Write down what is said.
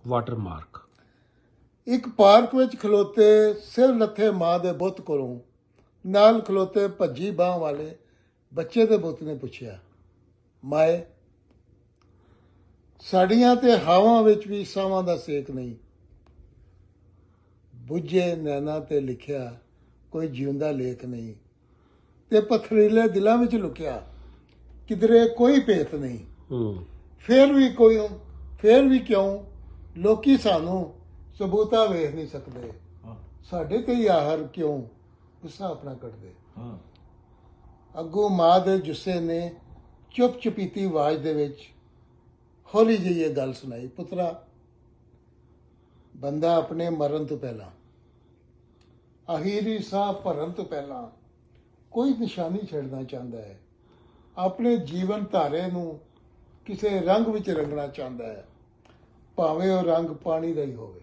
ਵਾਟਰਮਾਰਕ। ਇੱਕ ਪਾਰਕ ਵਿੱਚ ਖਲੋਤੇ ਸਿਰ ਲੱਥੇ ਮਾਂ ਦੇ ਬੁੱਤ ਕੋਲੋਂ ਨਾਲ ਖਲੋਤੇ ਭੱਜੀ ਬਾਂਹ ਵਾਲੇ ਬੱਚੇ ਦੇ ਬੁੱਤ ਨੇ ਪੁੱਛਿਆ, ਮਾਏ, ਸਾਡੀਆਂ ਤੇ ਹਾਵਾਂ ਵਿੱਚ ਵੀ ਸਾਵਾਂ ਦਾ ਸੇਕ ਨਹੀਂ। ਬੁੱਝੇ ਨੈਣਾ ਤੇ ਲਿਖਿਆ ਕੋਈ ਜਿਉਂਦਾ ਲੇਖ ਨਹੀਂ, ਤੇ ਪਥਰੀਲੇ ਦਿਲਾਂ ਵਿੱਚ ਲੁਕਿਆ ਕਿਧਰੇ ਕੋਈ ਭੇਤ ਨਹੀਂ। ਫੇਰ ਵੀ ਕਿਉਂ ਲੋਕੀ ਸਾਨੂੰ ਸਬੂਤਾ ਵੇਖ ਨਹੀਂ ਸਕਦੇ, ਸਾਡੇ ਤੇ ਹੀ ਆਹਰ ਕਿਉਂ ਗੁੱਸਾ ਆਪਣਾ ਕੱਢਦੇ। ਅੱਗੋਂ ਮਾਂ ਦੇ ਜੁੱਸੇ ਨੇ ਚੁੱਪ ਚੁਪੀਤੀ ਆਵਾਜ਼ ਦੇ ਵਿੱਚ ਹੌਲੀ ਜਿਹੀ ਇਹ ਗੱਲ ਸੁਣਾਈ, ਪੁੱਤਰਾ, ਬੰਦਾ ਆਪਣੇ ਮਰਨ ਤੋਂ ਪਹਿਲਾਂ, ਅਖੀਰੀ ਸਾਹ ਭਰਨ ਤੋਂ ਪਹਿਲਾਂ ਕੋਈ ਨਿਸ਼ਾਨੀ ਛੱਡਣਾ ਚਾਹੁੰਦਾ ਹੈ, ਆਪਣੇ ਜੀਵਨ ਧਾਰੇ ਨੂੰ ਕਿਸੇ ਰੰਗ ਵਿੱਚ ਰੰਗਣਾ ਚਾਹੁੰਦਾ ਹੈ, ਭਾਵੇਂ ਉਹ ਰੰਗ ਪਾਣੀ ਦਾ ਹੀ ਹੋਵੇ।